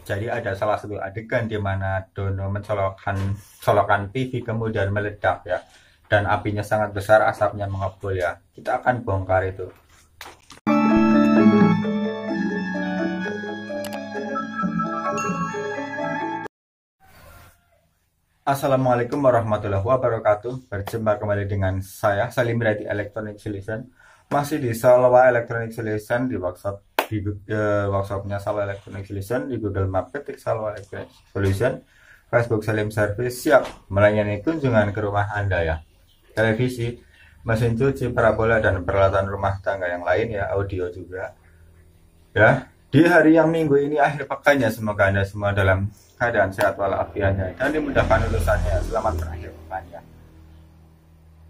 Jadi ada salah satu adegan di mana Dono colokan TV kemudian meledak ya. Dan apinya sangat besar, asapnya mengepul ya. Kita akan bongkar itu. Assalamualaikum warahmatullahi wabarakatuh. Berjumpa kembali dengan saya Salim dari Electronic Solution. Masih di Salwa Electronic Solution di workshopnya Salwa Electronic Solution di Google Map, ketik Salwa Electronic Solution. Facebook Salim Service siap melayani kunjungan ke rumah Anda ya. Televisi, mesin cuci, parabola dan peralatan rumah tangga yang lain ya, audio juga. Ya, di hari yang minggu ini akhir pekannya, semoga Anda semua dalam keadaan sehat walafiatnya dan dimudahkan urusannya. Selamat berakhir pekannya.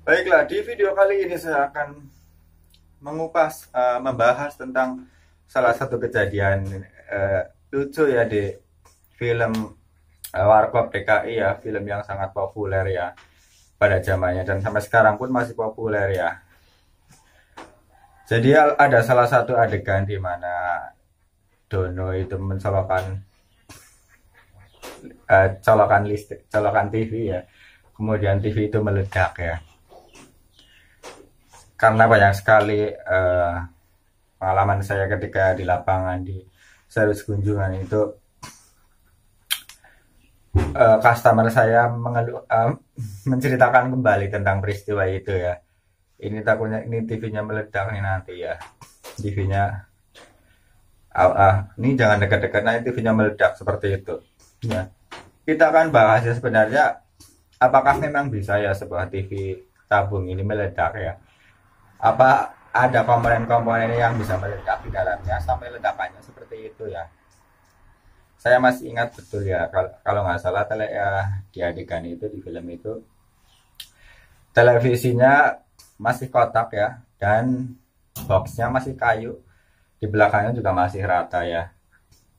Baiklah, di video kali ini saya akan membahas tentang salah satu kejadian lucu ya di film Warkop DKI ya, film yang sangat populer ya pada zamannya dan sampai sekarang pun masih populer ya. Jadi ada salah satu adegan di mana Dono itu mencolokkan colokan TV ya, kemudian TV itu meledak ya. Karena banyak sekali pengalaman saya ketika di lapangan di servis kunjungan itu, customer saya menceritakan kembali tentang peristiwa itu ya. Ini takutnya ini TV-nya meledak nih nanti ya, TV-nya ini jangan dekat-dekat, nanti TV-nya meledak seperti itu. Ya, kita akan bahas ya sebenarnya apakah memang bisa ya sebuah TV tabung ini meledak ya? Apa ada komponen-komponen yang bisa meledak di dalamnya sampai ledakannya seperti itu ya? Saya masih ingat betul ya, kalau nggak salah di adegan itu di film itu televisinya masih kotak ya dan boxnya masih kayu, di belakangnya juga masih rata ya.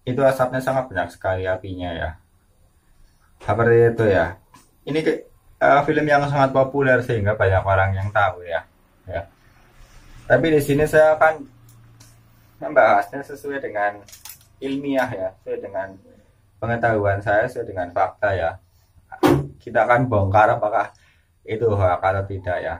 Itu asapnya sangat banyak sekali apinya ya, seperti itu ya. Ini film yang sangat populer sehingga banyak orang yang tahu ya. Tapi di sini saya akan membahasnya sesuai dengan ilmiah ya, sesuai dengan pengetahuan saya, sesuai dengan fakta ya. Kita akan bongkar apakah itu hoax atau tidak ya.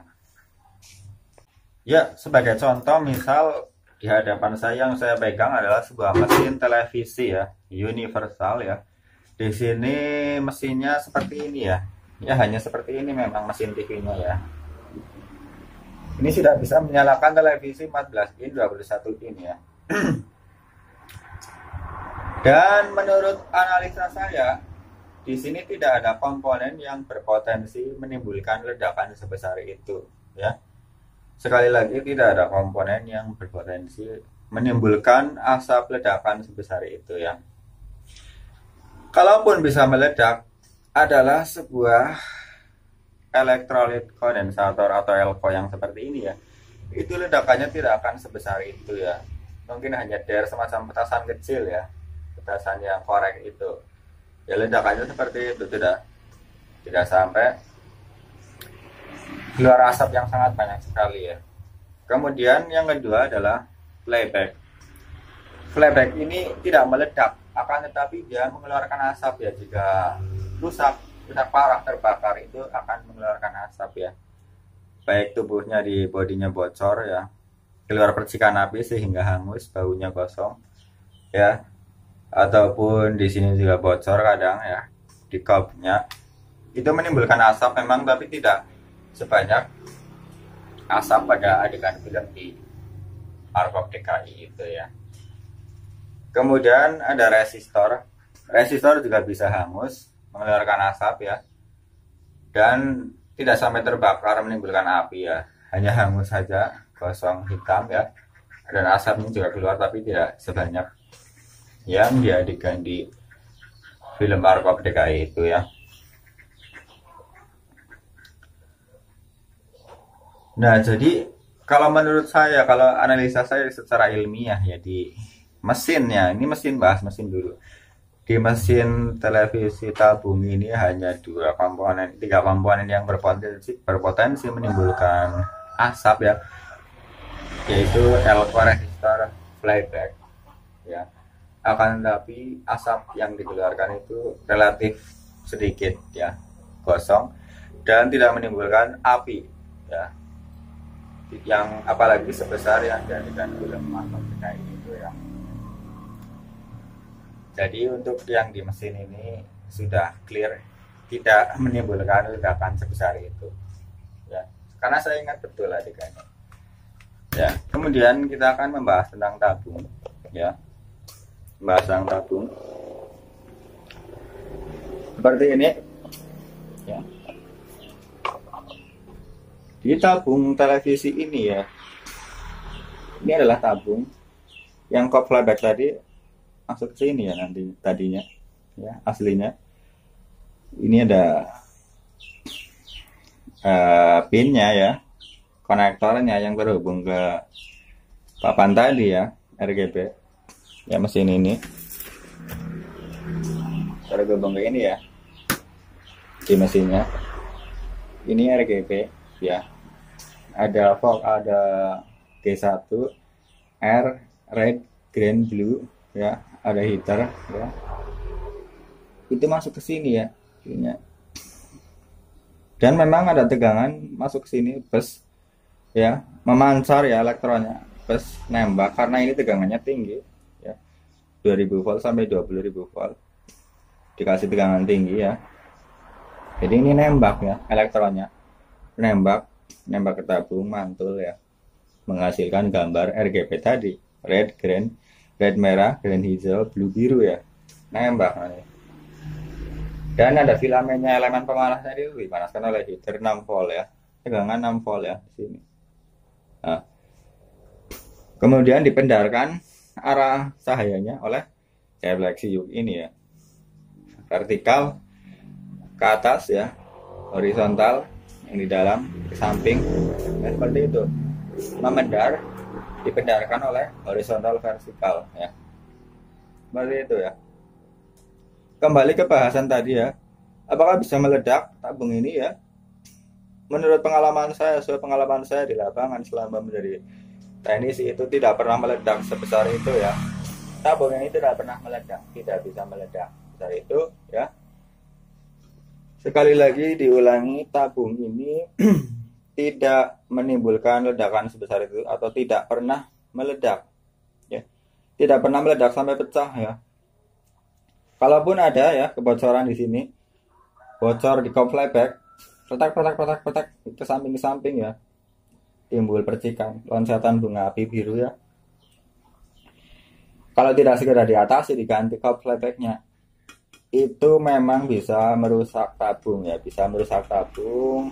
Ya, sebagai contoh misal di hadapan saya yang saya pegang adalah sebuah mesin televisi ya, universal ya. Di sini mesinnya seperti ini ya. Ya hanya seperti ini memang mesin TV-nya ya. Ini sudah bisa menyalakan televisi 14 in 21 in ya. Dan menurut analisa saya, di sini tidak ada komponen yang berpotensi menimbulkan ledakan sebesar itu ya. Sekali lagi, tidak ada komponen yang berpotensi menimbulkan asap ledakan sebesar itu ya. Kalaupun bisa meledak, adalah sebuah elektrolit kondensator atau elko yang seperti ini ya. Itu ledakannya tidak akan sebesar itu ya. Mungkin hanya semacam petasan kecil ya, petasan yang korek itu. Ya ledakannya seperti itu, tidak sampai keluar asap yang sangat banyak sekali ya. Kemudian yang kedua adalah playback. Playback ini tidak meledak, akan tetapi dia mengeluarkan asap ya. Jika rusak parah, terbakar, itu akan mengeluarkan asap ya. Baik tubuhnya di bodinya bocor ya, keluar percikan api sehingga hangus, baunya kosong ya. Ataupun di sini juga bocor kadang ya, di kopnya. Itu menimbulkan asap memang, tapi tidak sebanyak asap pada adegan film di Warkop DKI itu ya. Kemudian ada resistor. Resistor juga bisa hangus, mengeluarkan asap ya. Dan tidak sampai terbakar menimbulkan api ya. Hanya hangus saja, kosong, hitam ya. Dan asapnya juga keluar, tapi tidak sebanyak yang di adegan di film Warkop DKI itu ya. Nah, jadi kalau menurut saya, kalau analisa saya secara ilmiah ya, di mesinnya, ini bahas mesin dulu. Di mesin televisi tabung ini hanya tiga komponen yang berpotensi menimbulkan asap ya, yaitu elko, resistor, playback ya. akan tetapi asap yang dikeluarkan itu relatif sedikit ya, gosong dan tidak menimbulkan api ya, yang apalagi sebesar yang dijadikan film marmer kayak gitu ya. Jadi untuk yang di mesin ini sudah clear, tidak menimbulkan ledakan sebesar itu ya, karena saya ingat betul adegannya ya. Kemudian kita akan membahas tentang tabung ya, membahas tentang tabung seperti ini ya. Di tabung televisi ini ya, ini adalah tabung yang kop flyback tadi masuk ke sini ya, nanti tadinya ya, aslinya ini ada pinnya ya, konektornya yang terhubung ke papan tadi ya, RGB ya, mesin ini terhubung ke ini ya, di mesinnya ini RGB ya, ada fog, ada G1 R, red, green, blue ya, ada heater ya, itu masuk ke sini ya ininya. Dan memang ada tegangan masuk ke sini, bus ya, memancar ya elektronnya, bus nembak karena ini tegangannya tinggi ya, 2000 volt sampai 20.000 volt dikasih tegangan tinggi ya. Jadi ini nembak ya, elektronnya nembak ke tabung, mantul ya, menghasilkan gambar RGB tadi, red, green, red merah, green hijau, blue biru ya, nembak nih. Dan ada filamennya, elemen pemanasnya itu dipanaskan oleh heater 6 volt ya, tegangan 6 volt ya di sini. Nah, kemudian dipendarkan arah cahayanya oleh refleksi UV ini ya, vertikal ke atas ya, horizontal yang di dalam ke samping ya, seperti itu. Memendar dipendarkan oleh horizontal vertikal ya, seperti itu ya. Kembali ke bahasan tadi ya, apakah bisa meledak tabung ini ya? Menurut pengalaman saya, sesuai pengalaman saya di lapangan selama menjadi teknisi, itu tidak pernah meledak sebesar itu ya. Tabung ini tidak pernah meledak, tidak bisa meledak sebesar itu ya. Sekali lagi diulangi, tabung ini tidak menimbulkan ledakan sebesar itu, atau tidak pernah meledak ya. Tidak pernah meledak sampai pecah ya. Kalaupun ada ya kebocoran di sini, bocor di kop flyback, petak ke samping ya, timbul percikan, loncatan bunga api biru ya. Kalau tidak segera diatasi, diganti kop flybacknya, itu memang bisa merusak tabung ya, bisa merusak tabung.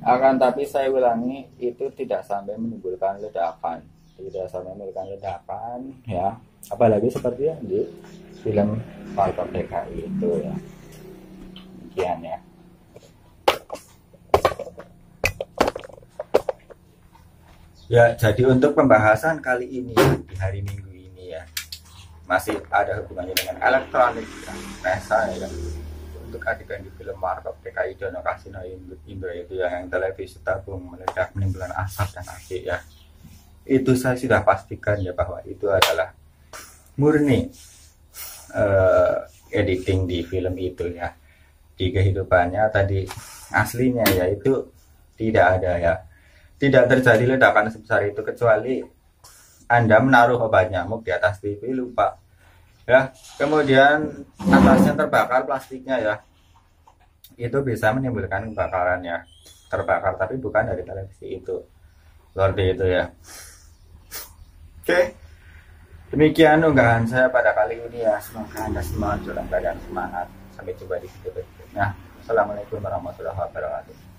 Akan tapi saya ulangi, itu tidak sampai menimbulkan ledakan, tidak sampai menimbulkan ledakan ya. Apalagi seperti yang di film Markov DKI itu ya. Demikian ya. Ya, jadi untuk pembahasan kali ini di hari Minggu ini ya, masih ada hubungannya dengan elektronik ya, Resa ya. Untuk adegan di film Markov DKI Dono Kasino Indo itu yang televisi tabung meledak menimbulkan asap dan api ya. Itu saya sudah pastikan ya bahwa itu adalah murni editing di film itu ya. Di kehidupannya tadi aslinya ya itu tidak ada ya, tidak terjadi ledakan sebesar itu, kecuali Anda menaruh obat nyamuk di atas TV lupa ya, kemudian atasnya terbakar plastiknya ya, itu bisa menimbulkan kebakaran ya, terbakar, tapi bukan dari televisi itu, seperti itu ya. Oke, demikian unggahan saya pada kali ini ya. Semoga Anda semua dalam keadaan semangat. Sampai jumpa di video berikutnya. Assalamualaikum warahmatullahi wabarakatuh.